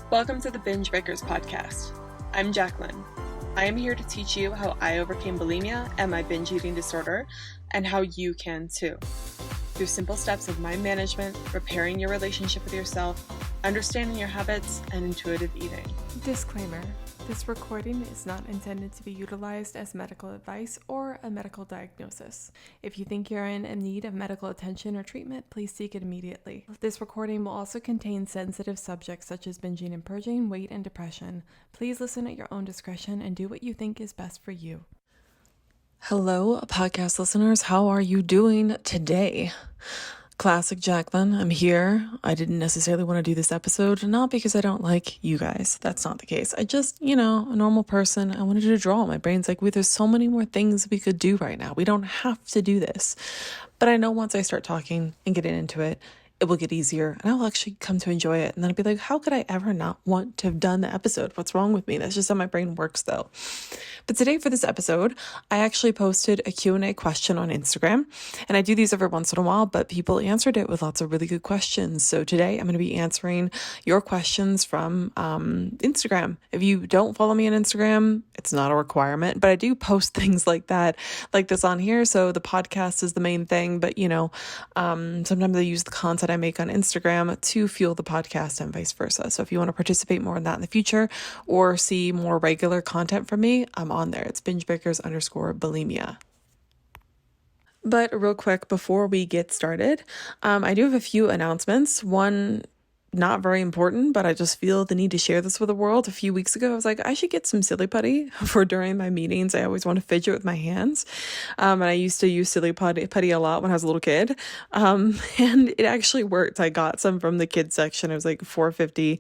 Welcome to the Binge Breakers podcast. I'm Jacqueline. I am here to teach you how I overcame bulimia and my binge eating disorder, and how you can too. Through simple steps of mind management, repairing your relationship with yourself, understanding your habits, and intuitive eating. Disclaimer: this recording is not intended to be utilized as medical advice or a medical diagnosis. If you think you're in need of medical attention or treatment, please seek it immediately. This recording will also contain sensitive subjects such as binging and purging, weight, and depression. Please listen at your own discretion and do what you think is best for you. Hello, podcast listeners. How are you doing today? Classic Jacqueline. I'm here. I didn't necessarily want to do this episode, not because I don't like you guys. That's not the case. I just, a normal person. I wanted to draw. My brain's like, there's so many more things we could do right now. We don't have to do this. But I know once I start talking and getting into it, it will get easier and I'll actually come to enjoy it. And then I'll be like, how could I ever not want to have done the episode? What's wrong with me? That's just how my brain works though. But today for this episode, I actually posted a Q&A question on Instagram, and I do these every once in a while, but people answered it with lots of really good questions. So today I'm going to be answering your questions from Instagram. If you don't follow me on Instagram, it's not a requirement, but I do post things like that, like this on here. So the podcast is the main thing, but sometimes I use the content I make on Instagram to fuel the podcast and vice versa. So if you want to participate more in that in the future or see more regular content from me, I'm on there. It's bingebreakers_bulimia. But real quick, before we get started, I do have a few announcements. One, not very important, but I just feel the need to share this with the world. A few weeks ago, I was like, I should get some silly putty for during my meetings. I always want to fidget with my hands. And I used to use silly putty a lot when I was a little kid. And it actually worked. I got some from the kids section. It was like $4.50.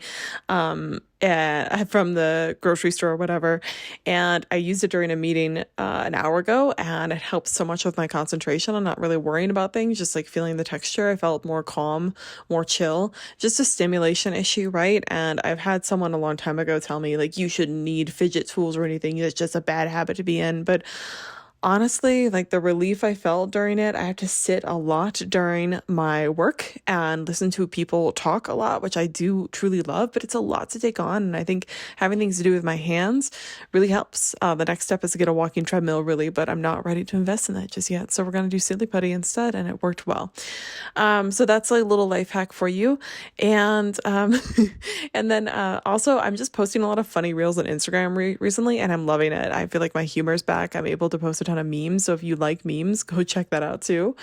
From the grocery store or whatever, and I used it during a meeting an hour ago, and it helped so much with my concentration. I'm not really worrying about things, just like feeling the texture. I felt more calm, more chill, just a stimulation issue, right? And I've had someone a long time ago tell me, like, you shouldn't need fidget tools or anything. It's just a bad habit to be in. But honestly, like the relief I felt during it, I have to sit a lot during my work and listen to people talk a lot, which I do truly love, but it's a lot to take on. And I think having things to do with my hands really helps. The next step is to get a walking treadmill, really, but I'm not ready to invest in that just yet. So we're going to do silly putty instead, and it worked well. So that's a little life hack for you. And and then also, I'm just posting a lot of funny reels on Instagram recently, and I'm loving it. I feel like my humor's back. I'm able to post a ton of memes. So if you like memes, go check that out too.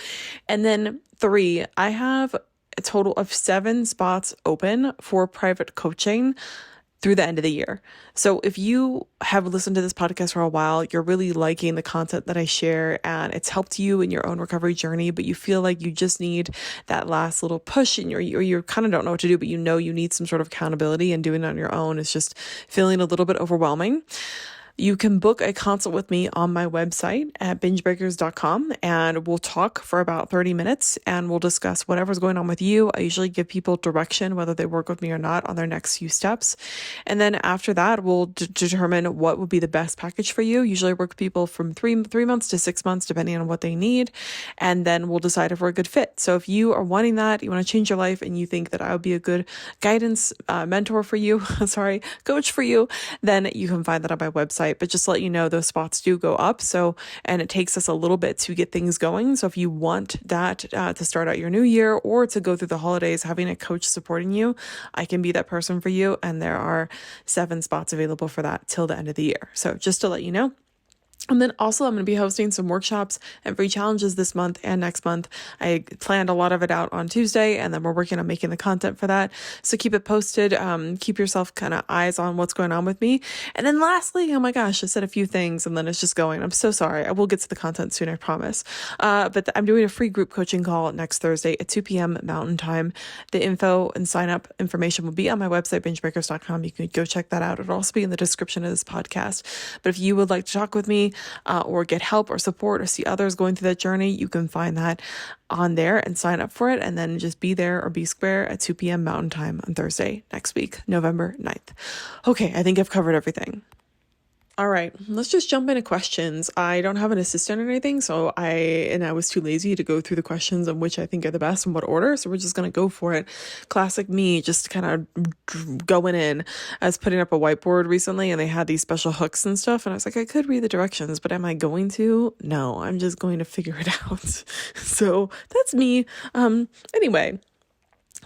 And then 3, I have a total of 7 spots open for private coaching through the end of the year. So if you have listened to this podcast for a while, you're really liking the content that I share and it's helped you in your own recovery journey, but you feel like you just need that last little push or you kind of don't know what to do, but you need some sort of accountability, and doing it on your own is just feeling a little bit overwhelming. You can book a consult with me on my website at bingebreakers.com, and we'll talk for about 30 minutes and we'll discuss whatever's going on with you. I usually give people direction, whether they work with me or not, on their next few steps. And then after that, we'll determine what would be the best package for you. Usually I work with people from 3 months to 6 months, depending on what they need. And then we'll decide if we're a good fit. So if you are wanting that, you want to change your life, and you think that I would be a good guidance mentor for you, coach for you, then you can find that on my website. But just to let you know, those spots do go up. And it takes us a little bit to get things going. So if you want that to start out your new year or to go through the holidays, having a coach supporting you, I can be that person for you. And there are 7 spots available for that till the end of the year. So just to let you know. And then also I'm going to be hosting some workshops and free challenges this month and next month. I planned a lot of it out on Tuesday, and then we're working on making the content for that. So keep it posted. Keep yourself kind of eyes on what's going on with me. And then lastly, oh my gosh, I said a few things and then it's just going. I'm so sorry. I will get to the content soon, I promise. But I'm doing a free group coaching call next Thursday at 2 p.m. Mountain Time. The info and sign up information will be on my website, bingebreakers.com. You can go check that out. It'll also be in the description of this podcast. But if you would like to talk with me, or get help or support or see others going through that journey, you can find that on there and sign up for it, and then just be there or be square at 2 p.m. Mountain Time on Thursday next week, November 9th. Okay, I think I've covered everything. All right, let's just jump into questions. I don't have an assistant or anything, so I was too lazy to go through the questions of which I think are the best and what order, so we're just going to go for it. Classic me, just kind of going in. I was putting up a whiteboard recently and they had these special hooks and stuff, and I was like, I could read the directions, but am I going to? No, I'm just going to figure it out. So that's me. Anyway.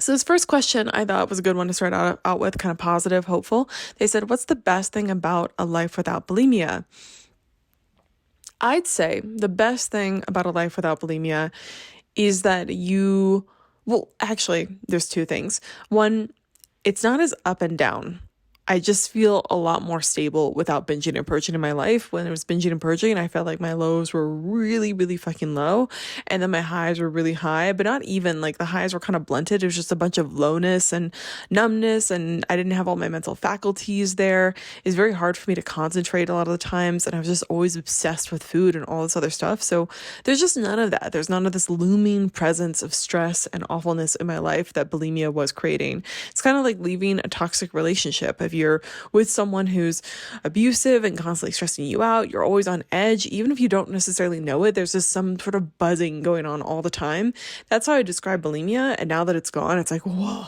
So this first question I thought was a good one to start out with, kind of positive, hopeful. They said, what's the best thing about a life without bulimia? I'd say the best thing about a life without bulimia is that actually, there's two things. One, it's not as up and down. I just feel a lot more stable without binging and purging in my life. When it was binging and purging, I felt like my lows were really, really fucking low. And then my highs were really high, but not even like the highs were kind of blunted. It was just a bunch of lowness and numbness. And I didn't have all my mental faculties there. It's very hard for me to concentrate a lot of the times. And I was just always obsessed with food and all this other stuff. So there's just none of that. There's none of this looming presence of stress and awfulness in my life that bulimia was creating. It's kind of like leaving a toxic relationship. If you're with someone who's abusive and constantly stressing you out, you're always on edge, even if you don't necessarily know it, there's just some sort of buzzing going on all the time. That's how I describe bulimia. And now that it's gone, it's like, whoa,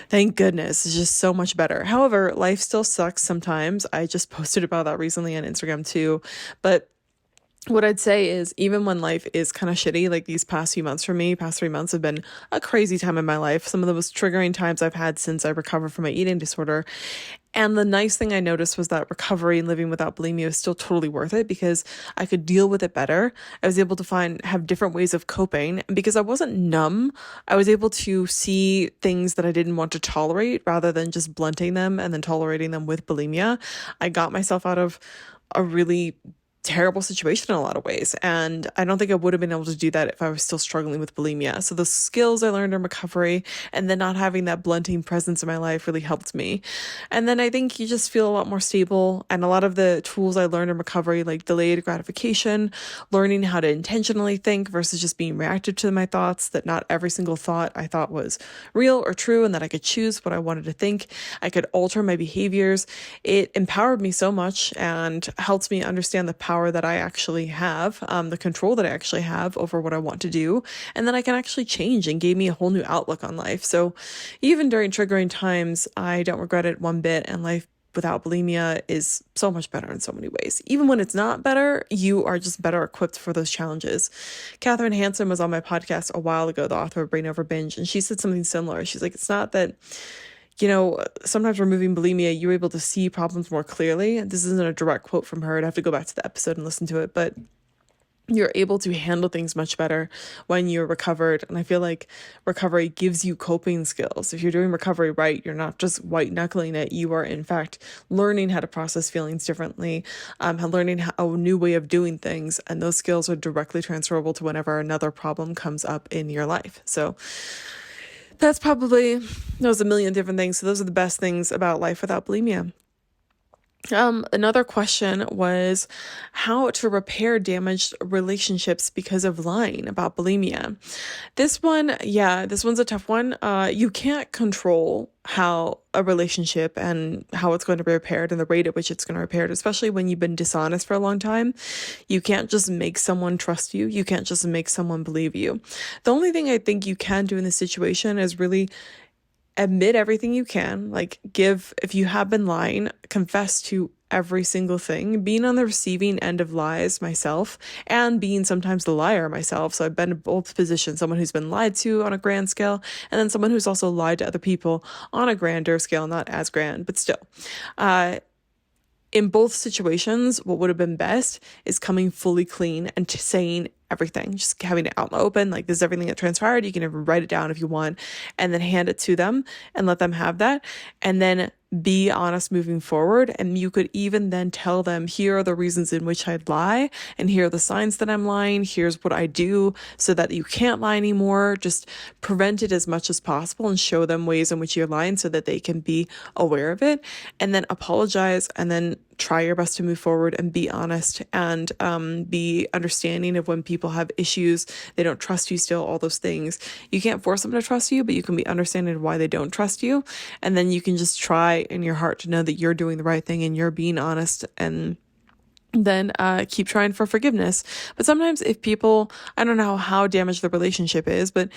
thank goodness. It's just so much better. However, life still sucks sometimes. I just posted about that recently on Instagram too. But what I'd say is, even when life is kind of shitty, like these past few months for me, past 3 months have been a crazy time in my life. Some of the most triggering times I've had since I recovered from my eating disorder. And the nice thing I noticed was that recovery and living without bulimia was still totally worth it because I could deal with it better. I was able to have different ways of coping. And because I wasn't numb, I was able to see things that I didn't want to tolerate rather than just blunting them and then tolerating them with bulimia. I got myself out of a really terrible situation in a lot of ways. And I don't think I would have been able to do that if I was still struggling with bulimia. So the skills I learned in recovery and then not having that blunting presence in my life really helped me. And then I think you just feel a lot more stable. And a lot of the tools I learned in recovery, like delayed gratification, learning how to intentionally think versus just being reactive to my thoughts, that not every single thought I thought was real or true, and that I could choose what I wanted to think. I could alter my behaviors. It empowered me so much and helped me understand the power that I actually have, the control that I actually have over what I want to do, and then I can actually change, and gave me a whole new outlook on life. So even during triggering times, I don't regret it one bit, and life without bulimia is so much better in so many ways. Even when it's not better, you are just better equipped for those challenges. Catherine Hansen was on my podcast a while ago, the author of Brain Over Binge, and she said something similar. She's like, it's not that sometimes removing bulimia, you're able to see problems more clearly. This isn't a direct quote from her. I'd have to go back to the episode and listen to it, but you're able to handle things much better when you're recovered. And I feel like recovery gives you coping skills. If you're doing recovery right, you're not just white knuckling it. You are, in fact, learning how to process feelings differently, learning a new way of doing things. And those skills are directly transferable to whenever another problem comes up in your life. So there's a million different things. So those are the best things about life without bulimia. Another question was how to repair damaged relationships because of lying about bulimia. This one's a tough one. You can't control how a relationship and how it's going to be repaired and the rate at which it's going to be repaired, especially when you've been dishonest for a long time. You can't just make someone trust you. You can't just make someone believe you. The only thing I think you can do in this situation is really admit everything you can, if you have been lying, confess to every single thing, being on the receiving end of lies myself and being sometimes the liar myself. So I've been in both positions, someone who's been lied to on a grand scale and then someone who's also lied to other people on a grander scale, not as grand, but still. In both situations, what would have been best is coming fully clean and saying everything, just having it out in the open, like this is everything that transpired. You can even write it down if you want and then hand it to them and let them have that. And then be honest moving forward. And you could even then tell them, here are the reasons in which I'd lie. And here are the signs that I'm lying. Here's what I do so that you can't lie anymore. Just prevent it as much as possible and show them ways in which you're lying so that they can be aware of it. And then apologize and then try your best to move forward and be honest and be understanding of when people have issues, they don't trust you still, all those things. You can't force them to trust you, but you can be understanding of why they don't trust you. And then you can just try in your heart to know that you're doing the right thing and you're being honest and then keep trying for forgiveness. But sometimes if people, I don't know how damaged the relationship is, but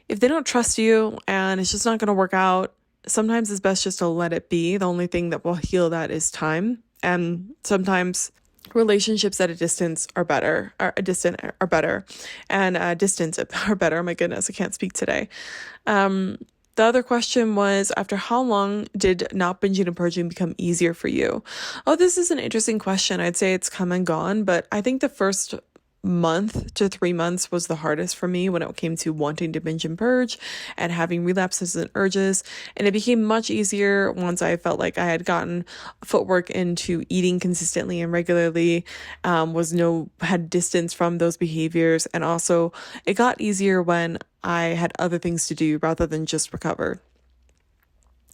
if they don't trust you and it's just not going to work out, sometimes it's best just to let it be. The only thing that will heal that is time. And sometimes relationships at a distance are better, or a distant are better, and distance are better. My goodness, I can't speak today. The other question was, after how long did not binging and purging become easier for you? Oh, this is an interesting question. I'd say it's come and gone, but I think the first month to 3 months was the hardest for me when it came to wanting to binge and purge and having relapses and urges. And it became much easier once I felt like I had gotten footwork into eating consistently and regularly, had distance from those behaviors. And also it got easier when I had other things to do rather than just recover.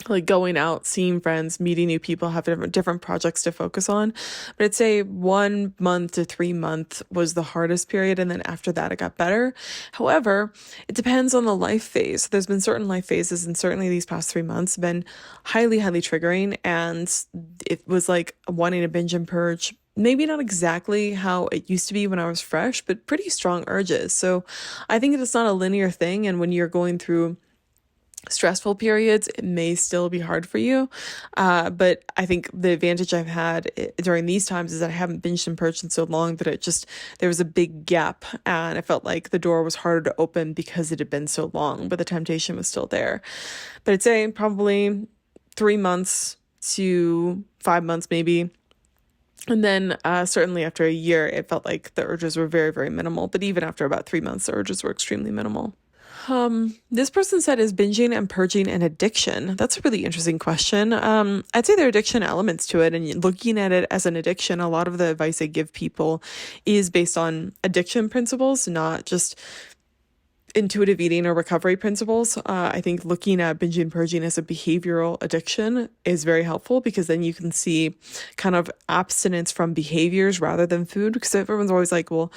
Like going out, seeing friends, meeting new people, have different projects to focus on. But I'd say 1 month to 3 months was the hardest period. And then after that, it got better. However, it depends on the life phase. There's been certain life phases, and certainly these past 3 months have been highly, highly triggering. And it was like wanting to binge and purge. Maybe not exactly how it used to be when I was fresh, but pretty strong urges. So I think it's not a linear thing. And when you're going through stressful periods, it may still be hard for you. But I think the advantage I've had during these times is that I haven't binged and purged in so long that there was a big gap, and I felt like the door was harder to open because it had been so long, but the temptation was still there. But I'd say probably 3 months to 5 months maybe. And then certainly after a year, it felt like the urges were very, very minimal. But even after about 3 months, the urges were extremely minimal. This person said, is binging and purging an addiction? That's a really interesting question. I'd say there are addiction elements to it, and looking at it as an addiction, a lot of the advice I give people is based on addiction principles, not just intuitive eating or recovery principles. I think looking at binging and purging as a behavioral addiction is very helpful, because then you can see kind of abstinence from behaviors rather than food, because everyone's always like, well,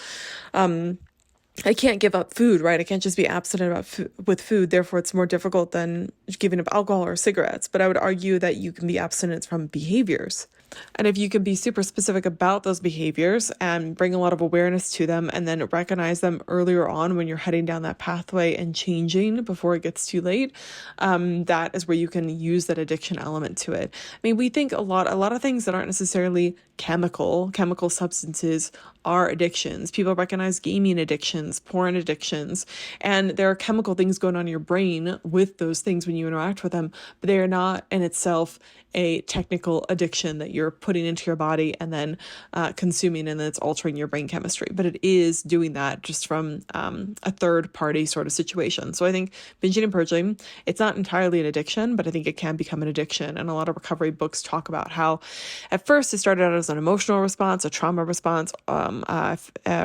I can't give up food, right? I can't just be abstinent with food. Therefore, it's more difficult than giving up alcohol or cigarettes. But I would argue that you can be abstinent from behaviors. And if you can be super specific about those behaviors and bring a lot of awareness to them, and then recognize them earlier on when you're heading down that pathway and changing before it gets too late, that is where you can use that addiction element to it. I mean, we think a lot of things that aren't necessarily chemical substances are addictions. People recognize gaming addictions, porn addictions, and there are chemical things going on in your brain with those things when you interact with them, but they are not in itself a technical addiction that you're putting into your body and then consuming, and then it's altering your brain chemistry. But it is doing that just from a third party sort of situation. So I think binging and purging, it's not entirely an addiction, but I think it can become an addiction. And a lot of recovery books talk about how at first it started out as an emotional response, a trauma response, a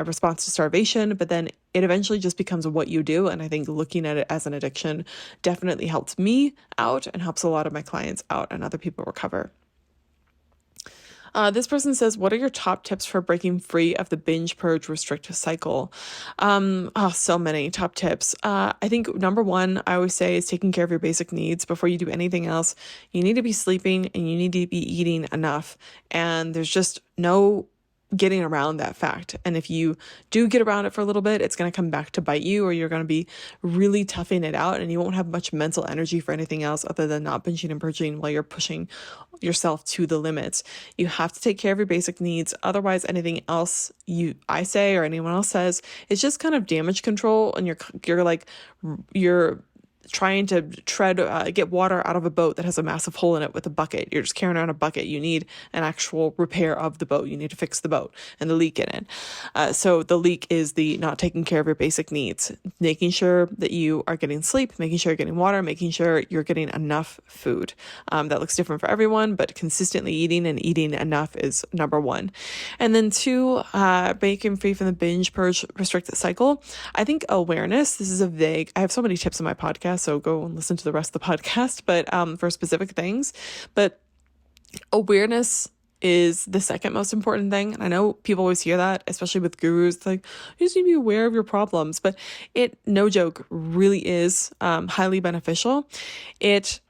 response to starvation, but then it eventually just becomes what you do. And I think looking at it as an addiction definitely helps me out and helps a lot of my clients out and other people recover. This person says, what are your top tips for breaking free of the binge, purge, restrict cycle? So many top tips. I think number one, I always say, is taking care of your basic needs before you do anything else. You need to be sleeping and you need to be eating enough. And there's just no getting around that fact. And if you do get around it for a little bit, it's going to come back to bite you, or you're going to be really toughing it out and you won't have much mental energy for anything else other than not binging and purging while you're pushing yourself to the limits. You have to take care of your basic needs. Otherwise, anything else I say or anyone else says, it's just kind of damage control, and you're trying to get water out of a boat that has a massive hole in it with a bucket. You're just carrying around a bucket. You need an actual repair of the boat. You need to fix the boat and the leak in it. So the leak is the not taking care of your basic needs, making sure that you are getting sleep, making sure you're getting water, making sure you're getting enough food. That looks different for everyone, but consistently eating and eating enough is number one. And then two, breaking free from the binge, purge, restrict cycle. I think awareness, this is I have so many tips in my podcast, so go and listen to the rest of the podcast, but for specific things. But awareness is the second most important thing. And I know people always hear that, especially with gurus. It's like, you just need to be aware of your problems. But it, no joke, really is highly beneficial. It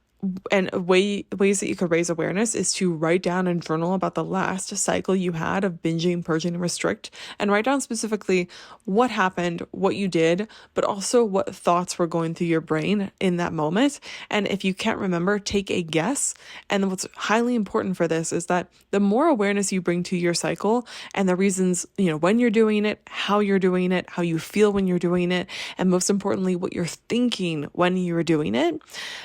And ways that you could raise awareness is to write down and journal about the last cycle you had of binging, purging, and restrict, and write down specifically what happened, what you did, but also what thoughts were going through your brain in that moment. And if you can't remember, take a guess. And what's highly important for this is that the more awareness you bring to your cycle and the reasons, when you're doing it, how you're doing it, how you feel when you're doing it, and most importantly, what you're thinking when you're doing it,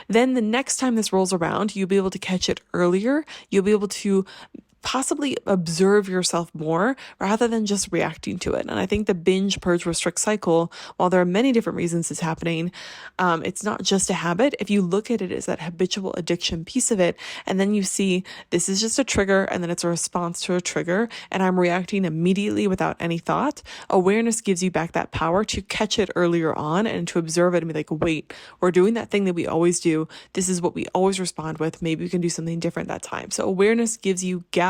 then the next time this rolls around, you'll be able to catch it earlier. You'll be able to possibly observe yourself more rather than just reacting to it. And I think the binge, purge, restrict cycle, while there are many different reasons it's happening, it's not just a habit. If you look at it as that habitual addiction piece of it, and then you see this is just a trigger and then it's a response to a trigger and I'm reacting immediately without any thought, awareness gives you back that power to catch it earlier on and to observe it and be like, wait, we're doing that thing that we always do. This is what we always respond with. Maybe we can do something different that time. So awareness gives you gaps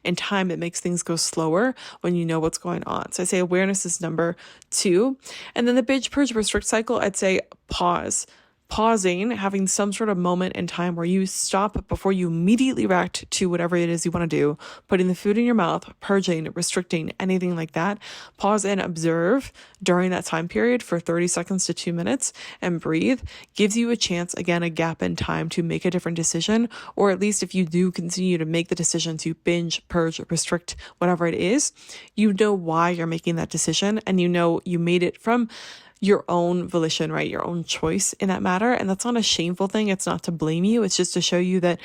in time that makes things go slower when you know what's going on. So I say awareness is number 2. And then the binge, purge, restrict cycle, I'd say pausing, having some sort of moment in time where you stop before you immediately react to whatever it is you want to do, putting the food in your mouth, purging, restricting, anything like that. Pause and observe during that time period for 30 seconds to 2 minutes and breathe. Gives you a chance, again, a gap in time to make a different decision, or at least if you do continue to make the decision to binge, purge, restrict, whatever it is, you know why you're making that decision and you know you made it from your own volition, right? Your own choice in that matter. And that's not a shameful thing. It's not to blame you. It's just to show you that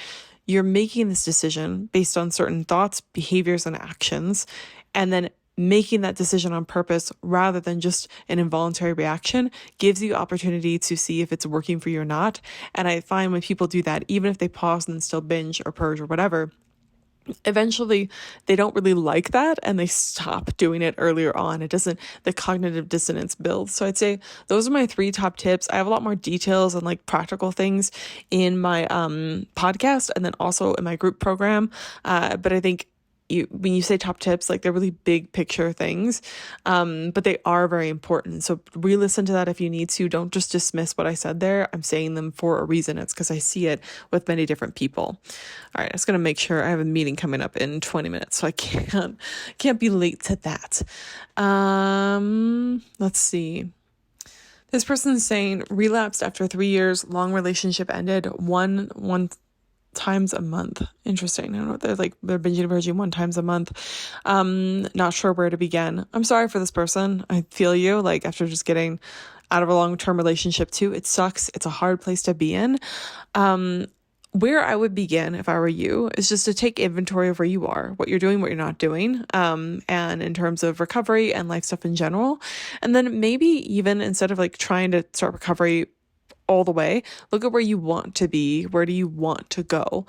you're making this decision based on certain thoughts, behaviors, and actions, and then making that decision on purpose rather than just an involuntary reaction gives you opportunity to see if it's working for you or not. And I find when people do that, even if they pause and still binge or purge or whatever, eventually they don't really like that and they stop doing it earlier on. The cognitive dissonance builds. So I'd say those are my 3 top tips. I have a lot more details and like practical things in my podcast and then also in my group program. But I think when you say top tips, like they're really big picture things, but they are very important. So re-listen to that if you need to. Don't just dismiss what I said there. I'm saying them for a reason. It's because I see it with many different people. All right, I'm just going to make sure I have a meeting coming up in 20 minutes, so I can't be late to that. Let's see. This person's saying relapsed after 3 years, long relationship ended, one times a month. Interesting. I don't know. They're binging and purging 1 times a month. Not sure where to begin. I'm sorry for this person. I feel you. Like after just getting out of a long-term relationship too, it sucks. It's a hard place to be in. Where I would begin if I were you is just to take inventory of where you are, what you're doing, what you're not doing, and in terms of recovery and life stuff in general. And then maybe even instead of like trying to start recovery all the way, look at where you want to be. Where do you want to go?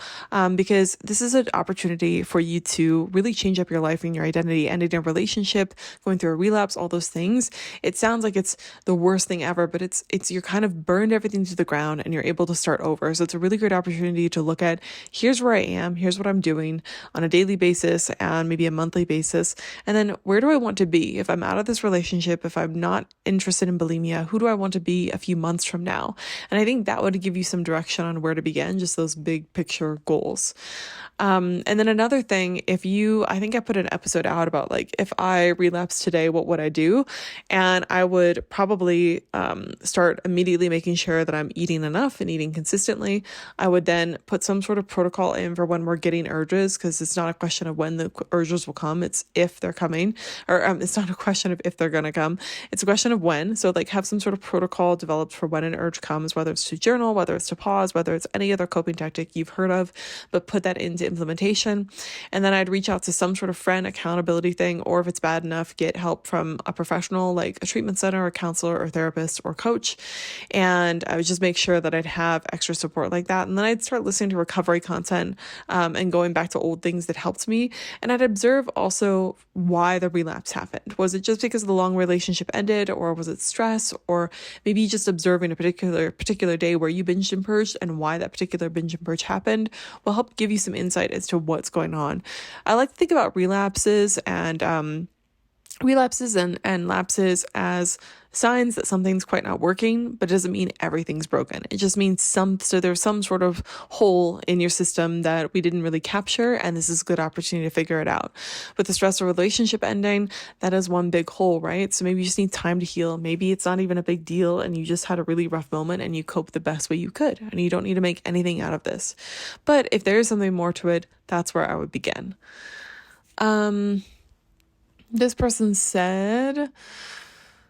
Because this is an opportunity for you to really change up your life and your identity, ending a relationship, going through a relapse, all those things. It sounds like it's the worst thing ever, but it's you're kind of burned everything to the ground and you're able to start over. So it's a really great opportunity to look at, here's where I am, here's what I'm doing on a daily basis and maybe a monthly basis. And then where do I want to be? If I'm out of this relationship, if I'm not interested in bulimia, who do I want to be a few months from now? And I think that would give you some direction on where to begin, just those big picture goals. And then another thing, I think I put an episode out about like, if I relapse today, what would I do? And I would probably start immediately making sure that I'm eating enough and eating consistently. I would then put some sort of protocol in for when we're getting urges, because it's not a question of when the urges will come, it's if they're coming, or it's not a question of if they're going to come, it's a question of when. So like have some sort of protocol developed for when an urge comes, whether it's to journal, whether it's to pause, whether it's any other coping tactic you've heard of, but put that into implementation. And then I'd reach out to some sort of friend accountability thing, or if it's bad enough, get help from a professional like a treatment center, a counselor or therapist or coach. And I would just make sure that I'd have extra support like that. And then I'd start listening to recovery content and going back to old things that helped me. And I'd observe also why the relapse happened. Was it just because the long relationship ended, or was it stress, or maybe just observing a particular day where you binged and purged and why that particular binge and purge happened will help give you some insight as to what's going on. I like to think about relapses and relapses and lapses as signs that something's quite not working, but it doesn't mean everything's broken. It just means so there's some sort of hole in your system that we didn't really capture, and this is a good opportunity to figure it out. With the stressful relationship ending, that is one big hole, right? So maybe you just need time to heal. Maybe it's not even a big deal and you just had a really rough moment and you coped the best way you could, and you don't need to make anything out of this. But if there is something more to it, that's where I would begin. This person said,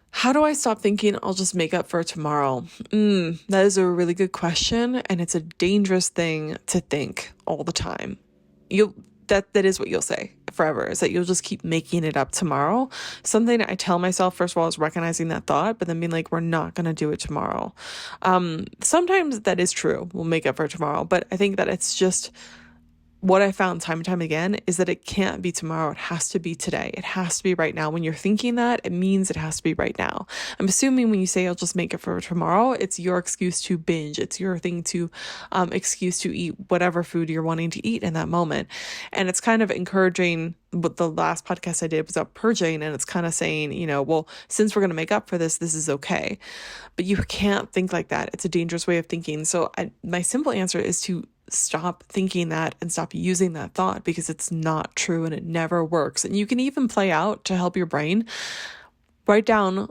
how do I stop thinking I'll just make up for tomorrow? That is a really good question, and it's a dangerous thing to think all the time. That is what you'll say forever, is that you'll just keep making it up tomorrow. Something I tell myself, first of all, is recognizing that thought, but then being like, we're not going to do it tomorrow. Sometimes that is true. We'll make up for tomorrow, but I think that it's just what I found time and time again is that it can't be tomorrow. It has to be today. It has to be right now. When you're thinking that, it means it has to be right now. I'm assuming when you say I'll just make it for tomorrow, it's your excuse to binge. It's your thing to excuse to eat whatever food you're wanting to eat in that moment. And it's kind of encouraging. What the last podcast I did was about purging, and it's kind of saying, well, since we're going to make up for this is okay. But you can't think like that. It's a dangerous way of thinking. So my simple answer is to stop thinking that and stop using that thought, because it's not true and it never works. And you can even play out to help your brain. Write down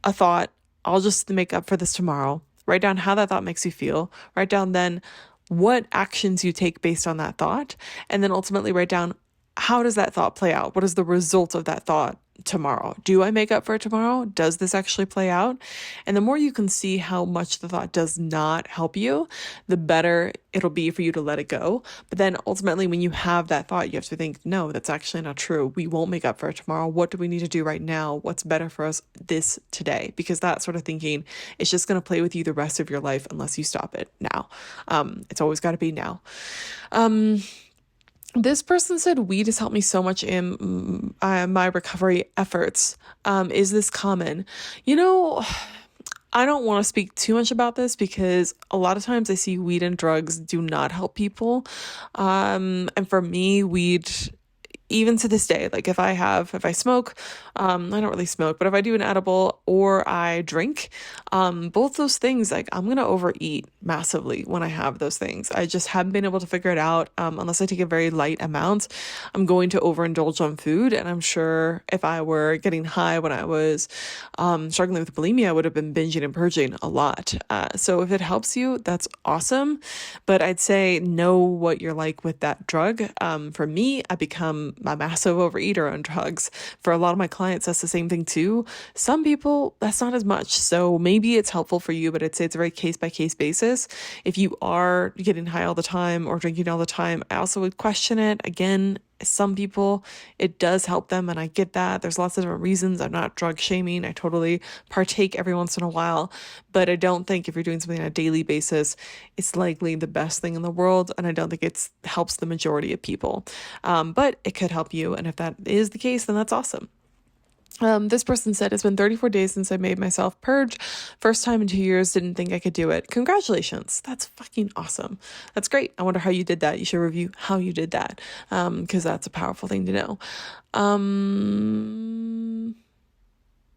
a thought, I'll just make up for this tomorrow. Write down how that thought makes you feel. Write down then what actions you take based on that thought. And then ultimately write down, how does that thought play out? What is the result of that thought tomorrow? Do I make up for it tomorrow? Does this actually play out? And the more you can see how much the thought does not help you, the better it'll be for you to let it go. But then ultimately, when you have that thought, you have to think, no, that's actually not true. We won't make up for it tomorrow. What do we need to do right now? What's better for us this today? Because that sort of thinking is just going to play with you the rest of your life unless you stop it now. It's always got to be now. This person said, weed has helped me so much in my recovery efforts. Is this common? I don't want to speak too much about this because a lot of times I see weed and drugs do not help people. And for me, weed, even to this day, like if I smoke, I don't really smoke, but if I do an edible or I drink, both those things, like I'm going to overeat massively when I have those things. I just haven't been able to figure it out. Unless I take a very light amount, I'm going to overindulge on food. And I'm sure if I were getting high when I was struggling with bulimia, I would have been binging and purging a lot. So if it helps you, that's awesome. But I'd say know what you're like with that drug. For me, I become a massive overeater on drugs. For a lot of my clients, that's the same thing too. Some people, that's not as much. So maybe it's helpful for you, but I'd say it's a very case-by-case basis. If you are getting high all the time or drinking all the time, I also would question it. Again, some people, it does help them, and I get that. There's lots of different reasons. I'm not drug shaming. I totally partake every once in a while, but I don't think if you're doing something on a daily basis, it's likely the best thing in the world, and I don't think it helps the majority of people. But it could help you, and if that is the case, then that's awesome. This person said, it's been 34 days since I made myself purge. First time in 2 years, didn't think I could do it. Congratulations. That's fucking awesome. That's great. I wonder how you did that. You should review how you did that, because that's a powerful thing to know.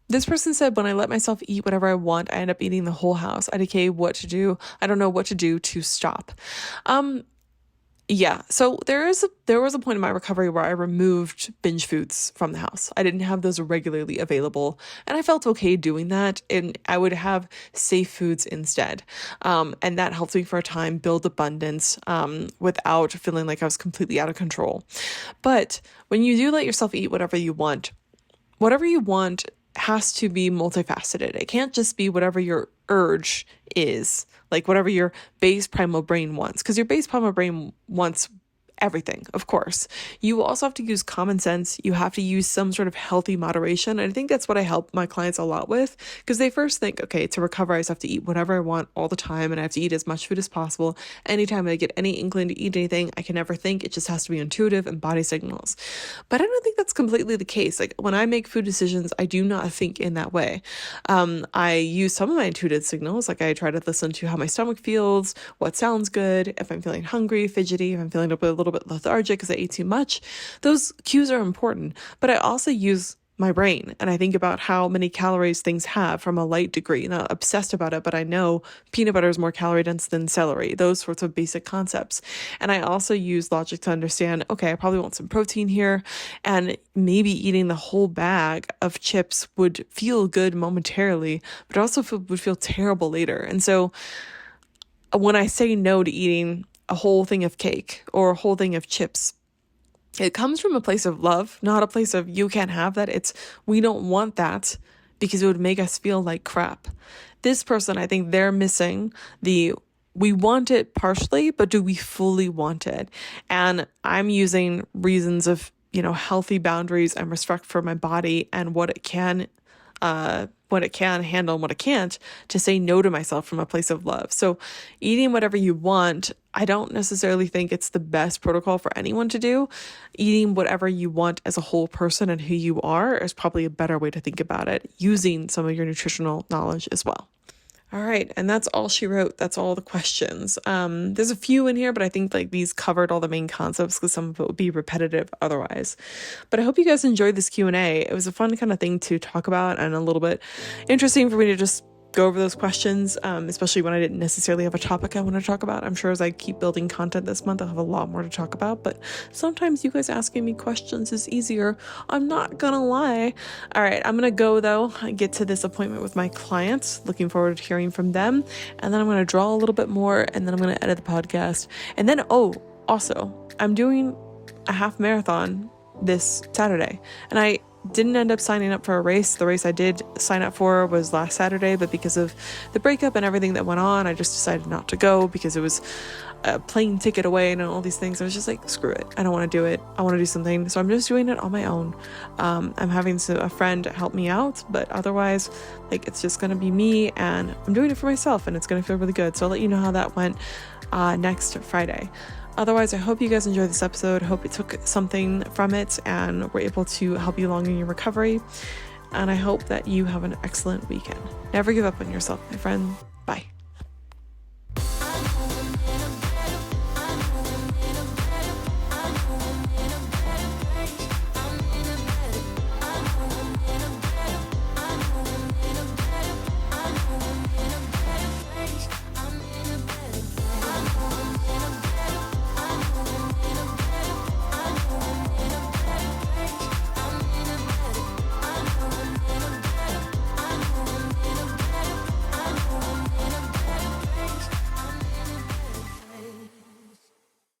This person said, when I let myself eat whatever I want, I end up eating the whole house. I decay what to do. I don't know what to do to stop. Yeah, so there was a point in my recovery where I removed binge foods from the house. I didn't have those regularly available, and I felt okay doing that, and I would have safe foods instead. And that helped me for a time build abundance without feeling like I was completely out of control. But when you do let yourself eat whatever you want has to be multifaceted. It can't just be whatever your urge is, like whatever your base primal brain wants, because your base primal brain wants everything, of course. You also have to use common sense. You have to use some sort of healthy moderation. And I think that's what I help my clients a lot with, because they first think, okay, to recover, I just have to eat whatever I want all the time, and I have to eat as much food as possible. Anytime I get any inkling to eat anything, I can never think. It just has to be intuitive and body signals. But I don't think that's completely the case. Like when I make food decisions, I do not think in that way. I use some of my intuitive signals. Like I try to listen to how my stomach feels, what sounds good, if I'm feeling hungry, fidgety, if I'm feeling a little bit lethargic because I ate too much. Those cues are important, but I also use my brain. And I think about how many calories things have from a light degree. Not obsessed about it, but I know peanut butter is more calorie dense than celery, those sorts of basic concepts. And I also use logic to understand, okay, I probably want some protein here, and maybe eating the whole bag of chips would feel good momentarily, but also would feel terrible later. And so when I say no to eating a whole thing of cake or a whole thing of chips, it comes from a place of love, not a place of you can't have that. It's we don't want that because it would make us feel like crap. This person, I think they're missing we want it partially, but do we fully want it? And I'm using reasons of, healthy boundaries and respect for my body and what it can handle and what it can't, to say no to myself from a place of love. So eating whatever you want, I don't necessarily think it's the best protocol for anyone to do. Eating whatever you want as a whole person and who you are is probably a better way to think about it, using some of your nutritional knowledge as well. All right, and that's all she wrote. That's all the questions. There's a few in here, but I think these covered all the main concepts because some of it would be repetitive otherwise. But I hope you guys enjoyed this Q&A. It was a fun kind of thing to talk about and a little bit interesting for me to just go over those questions, especially when I didn't necessarily have a topic I want to talk about. I'm sure as I keep building content this month, I'll have a lot more to talk about, but sometimes you guys asking me questions is easier. I'm not gonna lie. All right, I'm gonna go though, get to this appointment with my clients. Looking forward to hearing from them. And then I'm gonna draw a little bit more, and then I'm gonna edit the podcast. And then, also, I'm doing a half marathon this Saturday, and I didn't end up signing up for a race. The race I did sign up for was last Saturday, but because of the breakup and everything that went on, I just decided not to go because it was a plane ticket away and all these things. I was just like, screw it. I don't want to do it. I want to do something. So I'm just doing it on my own. I'm having a friend help me out, but otherwise, it's just going to be me, and I'm doing it for myself, and it's going to feel really good. So I'll let you know how that went next Friday. Otherwise, I hope you guys enjoyed this episode. Hope it took something from it and we're able to help you along in your recovery. And I hope that you have an excellent weekend. Never give up on yourself, my friend. Bye.